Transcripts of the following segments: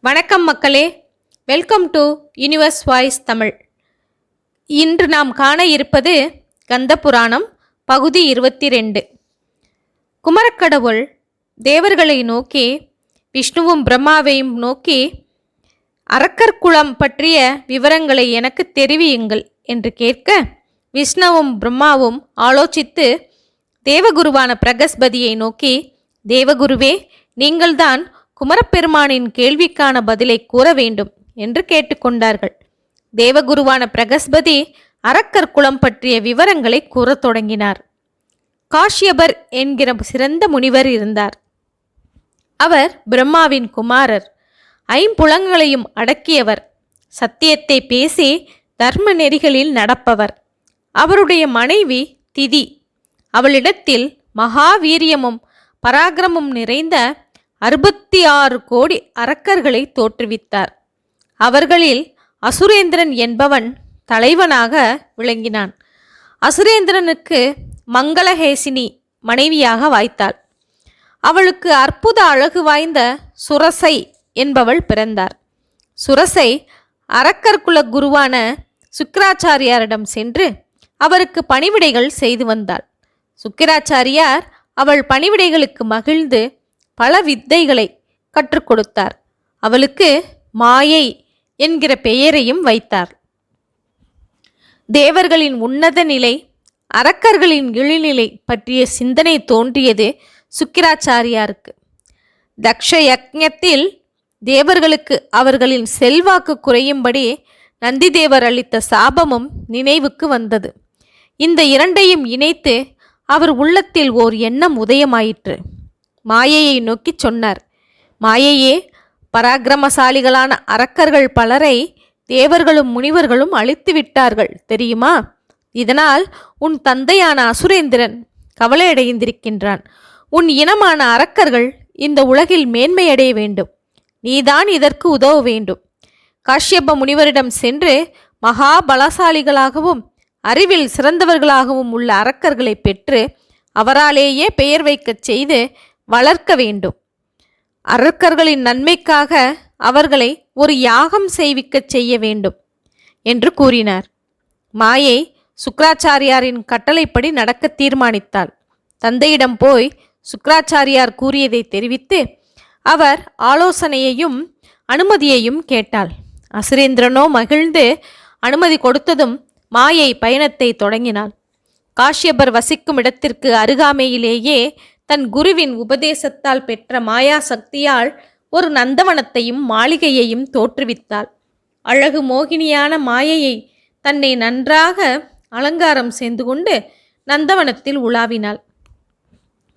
வணக்கம் மக்களே, welcome to universe voice Tamil. இன்று நாம் காண இருப்பது கந்த புராணம் பகுதி 22. குமரக்கடவுள் தேவர்களை நோக்கி, விஷ்ணுவும் பிரம்மாவையும் நோக்கி, அரக்கர் குலம் பற்றிய விவரங்களை எனக்கு தெரிவியுங்கள் என்று கேட்க, விஷ்ணுவும் பிரம்மாவும் ஆலோசித்து தேவகுருவான பிரகஸ்பதியை நோக்கி, தேவகுருவே, நீங்கள்தான் குமரப்பெருமானின் கேள்விக்கான பதிலை கூற வேண்டும் என்று கேட்டுக்கொண்டார்கள். தேவகுருவான பிரகஸ்பதி அரக்கர் குலம் பற்றிய விவரங்களை கூறத் தொடங்கினார். காஷ்யபர் என்கிற சிறந்த முனிவர் இருந்தார். அவர் பிரம்மாவின் குமாரர், ஐம்புலங்களையும் அடக்கியவர், சத்தியத்தை பேசி தர்ம நெறிகளில் நடப்பவர். அவருடைய மனைவி திதி. அவளிடத்தில் மகாவீரியமும் பராக்கிரமும் நிறைந்த 66 கோடி அரக்கர்களை தோற்றுவித்தார். அவர்களில் அசுரேந்திரன் என்பவன் தலைவனாக விளங்கினான். அசுரேந்திரனுக்கு மங்களஹேசினி மனைவியாக வாய்த்தாள். அவளுக்கு அற்புத அழகு வாய்ந்த சுரசை என்பவள் பிறந்தார். சுரசை அரக்கர்குல குருவான சுக்கிராச்சாரியாரிடம் சென்று அவருக்கு பணிவிடைகள் செய்து வந்தாள். சுக்கிராச்சாரியார் அவள் பணிவிடைகளுக்கு மகிழ்ந்து பல வித்தைகளை கற்றுக் கொடுத்தார். அவளுக்கு மாயை என்கிற பெயரையும் வைத்தார். தேவர்களின் உன்னத நிலை, அரக்கர்களின் இழிநிலை பற்றிய சிந்தனை தோன்றியது சுக்கிராச்சாரியாருக்கு. தக்ஷ யக்ஞத்தில் தேவர்களுக்கு அவர்களின் செல்வாக்கு குறையும்படி நந்திதேவர் அளித்த சாபமும் நினைவுக்கு வந்தது. இந்த இரண்டையும் இணைத்து அவர் உள்ளத்தில் ஓர் எண்ணம் உதயமாயிற்று. மாயையை நோக்கி சொன்னார். மாயையே, பராக்கிரமசாலிகளான அரக்கர்கள் பலரை தேவர்களும் முனிவர்களும் அழித்து விட்டார்கள் தெரியுமா? இதனால் உன் தந்தையான அசுரேந்திரன் கவலையடைந்திருக்கின்றான். உன் இனமான அரக்கர்கள் இந்த உலகில் மேன்மையடைய வேண்டும். நீதான் இதற்கு உதவ வேண்டும். காஷ்யப முனிவரிடம் சென்று மகாபலசாலிகளாகவும் அறிவில் சிறந்தவர்களாகவும் உள்ள அரக்கர்களை பெற்று அவராலேயே பெயர் வைக்கச் செய்து வளர்க்க வேண்டும். அரக்கர்களின் நன்மைக்காக அவர்களை ஒரு யாகம் செய்விக்கச் செய்ய வேண்டும் என்று கூறினார். மாயை சுக்கிராச்சாரியாரின் கட்டளைப்படி நடக்க தீர்மானித்தாள். தந்தையிடம் போய் சுக்கிராச்சாரியார் கூறியதை தெரிவித்து அவர் ஆலோசனையையும் அனுமதியையும் கேட்டாள். அசுரேந்திரனோ மகிழ்ந்து அனுமதி கொடுத்ததும் மாயை பயணத்தை தொடங்கினாள். காஷ்யபர் வசிக்கும் இடத்திற்கு அருகாமையிலேயே தன் குருவின் உபதேசத்தால் பெற்ற மாயா சக்தியால் ஒரு நந்தவனத்தையும் மாளிகையையும் தோற்றுவித்தாள். அழகு மோகினியான மாயையை தன்னை நன்றாக அலங்காரம் செய்து கொண்டு நந்தவனத்தில் உலாவினாள்.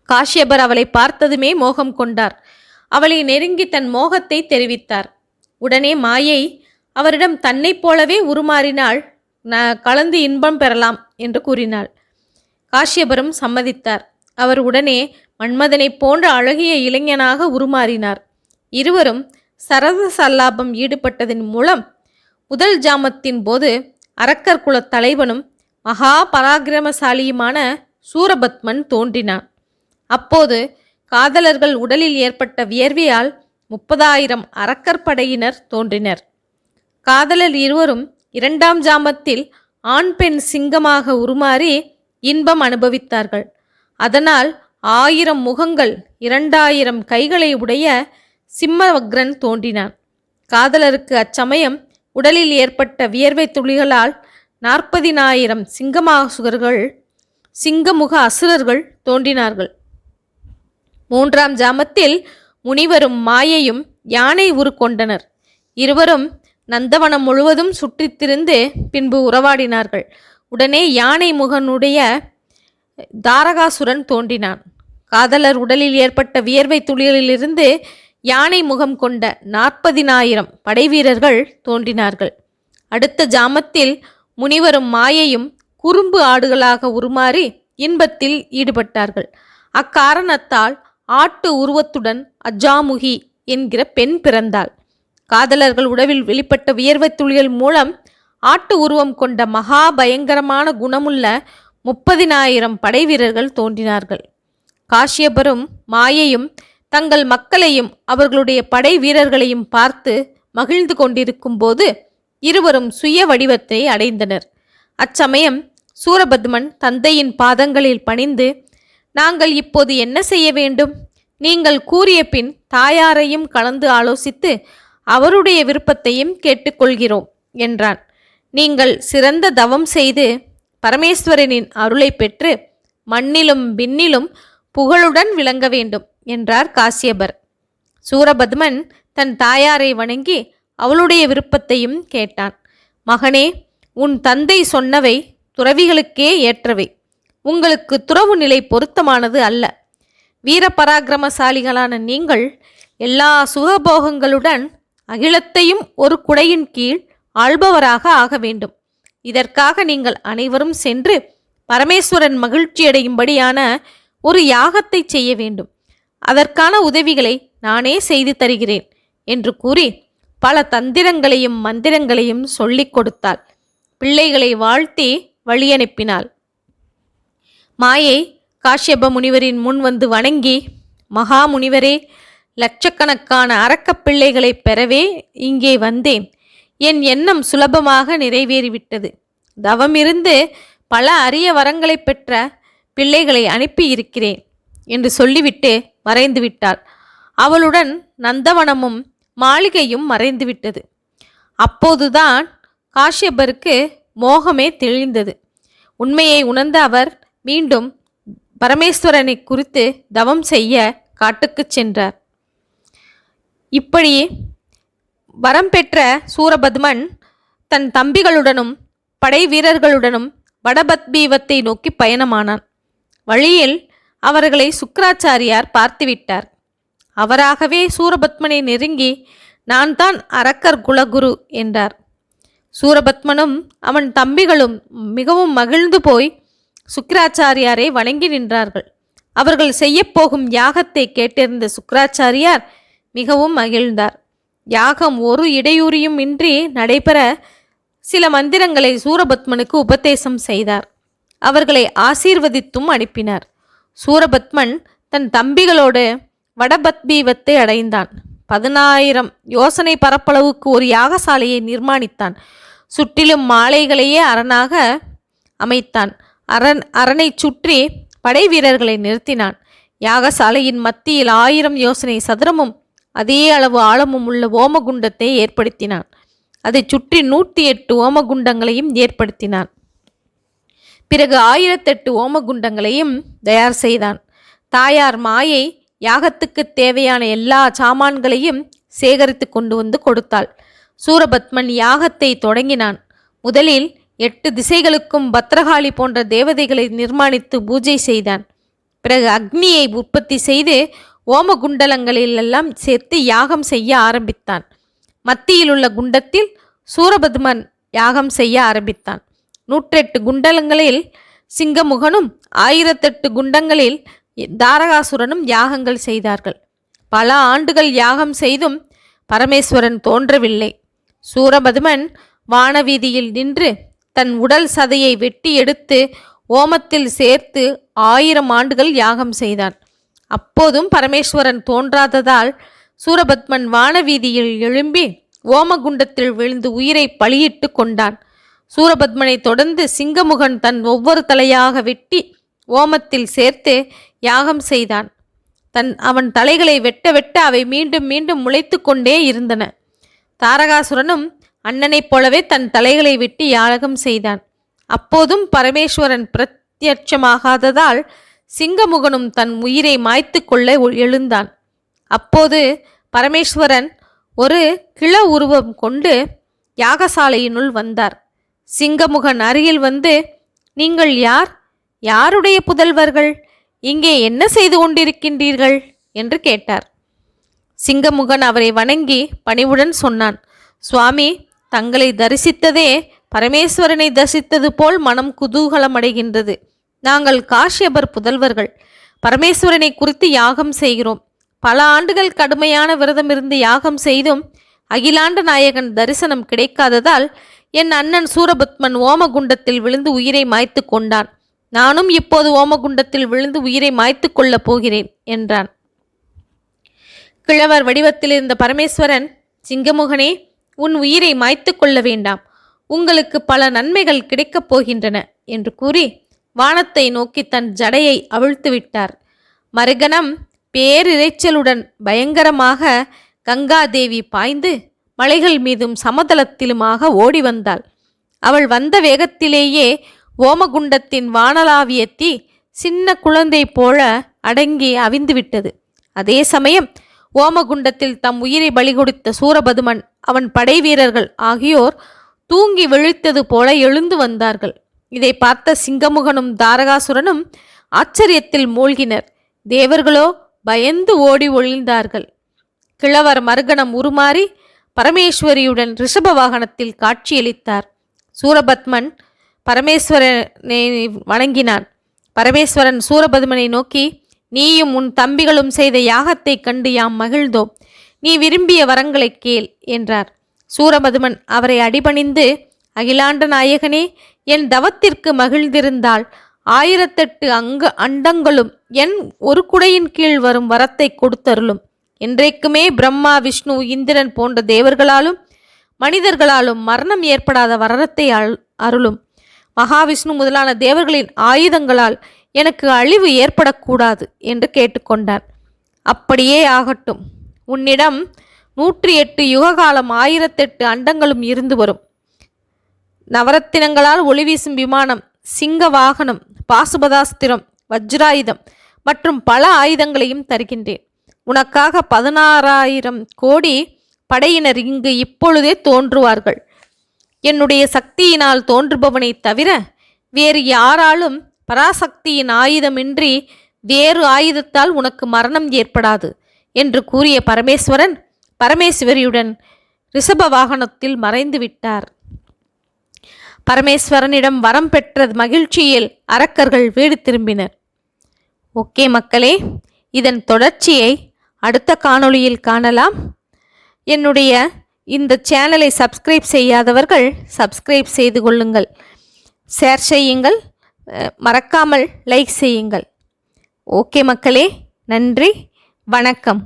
காஷ்யபர் அவளை பார்த்ததுமே மோகம் கொண்டார். அவளை நெருங்கி தன் மோகத்தை தெரிவித்தார். உடனே மாயை அவரிடம் தன்னை போலவே உருமாறினாள். கலந்து இன்பம் பெறலாம் என்று கூறினாள். காஷ்யபரும் சம்மதித்தார். அவர் உடனே மன்மதனை போன்ற அழகிய இளைஞனாக உருமாறினார். இருவரும் சரச சல்லாபம் ஈடுபட்டதன் மூலம் முதல் ஜாமத்தின் போது அரக்கர் குல தலைவனும் மகா பராக்கிரமசாலியுமான சூரபத்மன் தோன்றினான். அப்போது காதலர்கள் உடலில் ஏற்பட்ட வியர்வையால் 30,000 அரக்கர் படையினர் தோன்றினர். காதலர் இருவரும் 2ஆம் ஜாமத்தில் ஆண் பெண் சிங்கமாக உருமாறி இன்பம் அனுபவித்தார்கள். அதனால் 1000 முகங்கள் 2000 கைகளை உடைய சிம்மவக்ரன் தோன்றினான். காதலருக்கு அச்சமயம் உடலில் ஏற்பட்ட வியர்வை துளிகளால் 40,000 சிங்கமுக அசுரர்கள் தோன்றினார்கள். 3ஆம் ஜாமத்தில் முனிவரும் மாயையும் யானை உரு கொண்டனர். இருவரும் நந்தவனம் முழுவதும் சுற்றித்திருந்து பின்பு உறவாடினார்கள். உடனே யானை முகனுடைய தாரகாசுரன் தோன்றினான். காதலர் உடலில் ஏற்பட்ட வியர்வை துளிகளிலிருந்து யானை முகம் கொண்ட 40,000 படைவீரர்கள் தோன்றினார்கள். அடுத்த ஜாமத்தில் முனிவரும் மாயையும் குறும்பு ஆடுகளாக உருமாறி இன்பத்தில் ஈடுபட்டார்கள். அக்காரணத்தால் ஆட்டு உருவத்துடன் அஜாமுகி என்கிற பெண் பிறந்தாள். காதலர்கள் உடலில் வெளிப்பட்ட வியர்வை துளிகள் மூலம் ஆட்டு உருவம் கொண்ட மகா பயங்கரமான குணமுள்ள 30,000 படை வீரர்கள் தோன்றினார்கள். காஷ்யபரும் மாயையும் தங்கள் மக்களையும் அவர்களுடைய படை வீரர்களையும் பார்த்து மகிழ்ந்து கொண்டிருக்கும் போது இருவரும் சுய வடிவத்தை அடைந்தனர். அச்சமயம் சூரபத்மன் தந்தையின் பாதங்களில் பணிந்து, நாங்கள் இப்போது என்ன செய்ய வேண்டும்? நீங்கள் கூறிய பின் தாயாரையும் கலந்து ஆலோசித்து அவருடைய விருப்பத்தையும் கேட்டுக்கொள்கிறோம் என்றான். நீங்கள் சிறந்த தவம் செய்து பரமேஸ்வரனின் அருளை பெற்று மண்ணிலும் விண்ணிலும் புகழுடன் விளங்க வேண்டும் என்றார் காசியபர். சூரபத்மன் தன் தாயாரை வணங்கி அவளுடைய விருப்பத்தையும் கேட்டான். மகனே, உன் தந்தை சொன்னவை துறவிகளுக்கே ஏற்றவை. உங்களுக்கு துறவு நிலை பொருத்தமானது அல்ல. வீரபராக்கிரமசாலிகளான நீங்கள் எல்லா சுகபோகங்களுடன் அகிலத்தையும் ஒரு குடையின் கீழ் ஆள்பவராக ஆக வேண்டும். இதற்காக நீங்கள் அனைவரும் சென்று பரமேஸ்வரன் மகிழ்ச்சியடையும்படியான ஒரு யாகத்தை செய்ய வேண்டும். அதற்கான உதவிகளை நானே செய்து தருகிறேன் என்று கூறி பல தந்திரங்களையும் மந்திரங்களையும் சொல்லிக் கொடுத்தாள். பிள்ளைகளை வாழ்த்தி வழியனுப்பினாள். மாயை காஷ்யப முனிவரின் முன் வந்து வணங்கி, மகா முனிவரே, லட்சக்கணக்கான அரக்கப் பிள்ளைகளை பெறவே இங்கே வந்தேன். என் எண்ணம் சுலபமாக நிறைவேறிவிட்டது. தவமிருந்து பல அரிய வரங்களை பெற்ற பிள்ளைகளை அனுப்பியிருக்கிறேன் என்று சொல்லிவிட்டு மறைந்து விட்டாள். அவளுடன் நந்தவனமும் மாளிகையும் மறைந்துவிட்டது. அப்போதுதான் காஷ்யபருக்கு மோகமே தெளிந்தது. உண்மையை உணர்ந்த அவர் மீண்டும் பரமேஸ்வரனை குறித்து தவம் செய்ய காட்டுக்கு சென்றார். இப்படி வரம் பெற்ற சூரபத்மன் தன் தம்பிகளுடனும் படை வீரர்களுடனும் வடபத்பீவத்தை நோக்கி பயணமானான். வழியில் அவர்களை சுக்கிராச்சாரியார் பார்த்துவிட்டார். அவராகவே சூரபத்மனை நெருங்கி, நான் தான் அரக்கர் குலகுரு என்றார். சூரபத்மனும் அவன் தம்பிகளும் மிகவும் மகிழ்ந்து போய் சுக்கிராச்சாரியாரை வணங்கி நின்றார்கள். அவர்கள் செய்யப்போகும் யாகத்தை கேட்டிருந்த சுக்கிராச்சாரியார் மிகவும் மகிழ்ந்தார். யாகம் ஒரு இடையூறியும் இன்றி நடைபெற சில மந்திரங்களை சூரபத்மனுக்கு உபதேசம் செய்தார். அவர்களை ஆசீர்வதித்தும் அனுப்பினார். சூரபத்மன் தன் தம்பிகளோடு வடபத்பீவத்தை அடைந்தான். 10,000 யோசனை பரப்பளவுக்கு ஒரு யாகசாலையை நிர்மாணித்தான். சுற்றிலும் மாலைகளையே அரணாக அமைத்தான். அரணை சுற்றி படை வீரர்களை நிறுத்தினான். யாகசாலையின் மத்தியில் 1000 யோசனை சதுரமும் அதே அளவு ஆழமும் உள்ள ஓமகுண்டத்தை ஏற்படுத்தினான். அதை சுற்றி 108 ஓமகுண்டங்களையும் ஏற்படுத்தினான். பிறகு 1008 ஓமகுண்டங்களையும் தயார் செய்தான். தாயார் மாயை யாகத்துக்கு தேவையான எல்லா சாமான்களையும் சேகரித்து கொண்டு வந்து கொடுத்தாள். சூரபத்மன் யாகத்தை தொடங்கினான். முதலில் 8 திசைகளுக்கும் பத்ரகாளி போன்ற தேவதைகளை நிர்மாணித்து பூஜை செய்தான். பிறகு அக்னியை உற்பத்தி செய்து ஓமகுண்டலங்களிலெல்லாம் சேர்த்து யாகம் செய்ய ஆரம்பித்தான். மத்தியில் உள்ள குண்டத்தில் சூரபத்மன் யாகம் செய்ய ஆரம்பித்தான். 108 குண்டலங்களில் சிங்கமுகனும் 1008 குண்டங்களில் தாரகாசுரனும் யாகங்கள் செய்தார்கள். பல ஆண்டுகள் யாகம் செய்தும் பரமேஸ்வரன் தோன்றவில்லை. சூரபத்மன் வானவீதியில் நின்று தன் உடல் சதையை வெட்டி எடுத்து ஓமத்தில் சேர்த்து 1000 ஆண்டுகள் யாகம் செய்தான். அப்போதும் பரமேஸ்வரன் தோன்றாததால் சூரபத்மன் வானவீதியில் எழும்பி ஓமகுண்டத்தில் விழுந்து உயிரை பலியிட்டு கொண்டான். சூரபத்மனை தொடர்ந்து சிங்கமுகன் தன் ஒவ்வொரு தலையாக வெட்டி ஓமத்தில் சேர்த்து யாகம் செய்தான். அவன் தலைகளை வெட்ட வெட்ட அவை மீண்டும் மீண்டும் முளைத்து கொண்டே இருந்தன. தாரகாசுரனும் அண்ணனைப் போலவே தன் தலைகளை வெட்டி யாகம் செய்தான். அப்போதும் பரமேஸ்வரன் பிரத்யட்சமாகாததால் சிங்கமுகனும் தன் உயிரை மாய்த்து கொள்ள எழுந்தான். அப்போது பரமேஸ்வரன் ஒரு கிள உருவம் கொண்டு யாகசாலையினுள் வந்தார். சிங்கமுகன் அருகில் வந்து, நீங்கள் யார்? யாருடைய புதல்வர்கள்? இங்கே என்ன செய்து கொண்டிருக்கின்றீர்கள் என்று கேட்டார். சிங்கமுகன் அவரை வணங்கி பணிவுடன் சொன்னான், சுவாமி, தங்களை தரிசித்ததே பரமேஸ்வரனை தரிசித்தது போல் மனம் குதூகலமடைகின்றது. நாங்கள் காஷ்யபர் புதல்வர்கள். பரமேஸ்வரனை குறித்து யாகம் செய்கிறோம். பல ஆண்டுகள் கடுமையான விரதமிருந்து யாகம் செய்தும் அகிலாண்ட நாயகன் தரிசனம் கிடைக்காததால் என் அண்ணன் சூரபத்மன் ஓமகுண்டத்தில் விழுந்து உயிரை மாய்த்து கொண்டான். நானும் இப்போது ஓமகுண்டத்தில் விழுந்து உயிரை மாய்த்து கொள்ளப் போகிறேன் என்றான். கிழவர் வடிவத்தில் இருந்த பரமேஸ்வரன், சிங்கமுகனே, உன் உயிரை மாய்த்து கொள்ள வேண்டாம், உங்களுக்கு பல நன்மைகள் கிடைக்கப் போகின்றன என்று கூறி வானத்தை நோக்கி தன் ஜடையை அவிழ்த்து விட்டார். மறுகணம் பேரிரைச்சலுடன் பயங்கரமாக கங்காதேவி பாய்ந்து மலைகள் மீதும் சமதளத்திலுமாக ஓடி வந்தாள். அவள் வந்த வேகத்திலேயே ஓமகுண்டத்தின் வானலாவிய தீ சின்ன குழந்தை போல அடங்கி அவிந்துவிட்டது. அதே சமயம் ஓமகுண்டத்தில் தம் உயிரை பலி கொடுத்த சூரபதுமன், அவன் படை வீரர்கள் ஆகியோர் தூங்கி விழித்தது போல எழுந்து வந்தார்கள். இதை பார்த்த சிங்கமுகனும் தாரகாசுரனும் ஆச்சரியத்தில் மூழ்கினர். தேவர்களோ பயந்து ஓடி ஒளிந்தார்கள். கிழவர் மறுகணம் உருமாறி பரமேஸ்வரியுடன் ரிஷப வாகனத்தில் காட்சியளித்தார். சூரபத்மன் பரமேஸ்வரனை வணங்கினான். பரமேஸ்வரன் சூரபத்மனை நோக்கி, நீயும் உன் தம்பிகளும் செய்த யாகத்தை கண்டு யாம் மகிழ்ந்தோம். நீ விரும்பிய வரங்களை கேள் என்றார். சூரபதுமன் அவரை அடிபணிந்து, அகிலாண்ட நாயகனே, என் தவத்திற்கு மகிழ்ந்திருந்தால் 1008 அண்டங்களும் என் ஒரு குடையின் கீழ் வரும் வரத்தை கொடுத்தருளும். என்றைக்குமே பிரம்மா, விஷ்ணு, இந்திரன் போன்ற தேவர்களாலும் மனிதர்களாலும் மரணம் ஏற்படாத வரத்தை அருளும். மகாவிஷ்ணு முதலான தேவர்களின் ஆயுதங்களால் எனக்கு அழிவு ஏற்படக்கூடாது என்று கேட்டுக்கொண்டார். அப்படியே ஆகட்டும். உன்னிடம் 108 யுககாலம் 1008 அண்டங்களும் இருந்து வரும். நவரத்தினங்களால் ஒளிவீசும் விமானம், சிங்க வாகனம், பாசுபதாஸ்திரம், வஜ்ராயுதம் மற்றும் பல ஆயுதங்களையும் தருகின்றேன். உனக்காக 16,000 கோடி படையினர் இங்கு இப்பொழுதே தோன்றுவார்கள். என்னுடைய சக்தியினால் தோன்றுபவனை தவிர வேறு யாராலும் பராசக்தியின் ஆயுதமின்றி வேறு ஆயுதத்தால் உனக்கு மரணம் ஏற்படாது என்று கூறிய பரமேஸ்வரன் பரமேஸ்வரியுடன் ரிஷப வாகனத்தில் மறைந்து விட்டார். பரமேஸ்வரனிடம் வரம் பெற்ற மகிழ்ச்சியில் அரக்கர்கள் வீடு திரும்பினர். ஓகே மக்களே, இதன் தொடர்ச்சியை அடுத்த காணொளியில் காணலாம். என்னுடைய இந்த சேனலை சப்ஸ்கிரைப் செய்யாதவர்கள் சப்ஸ்கிரைப் செய்து கொள்ளுங்கள், ஷேர் செய்யுங்கள், மறக்காமல் லைக் செய்யுங்கள். ஓகே மக்களே, நன்றி, வணக்கம்.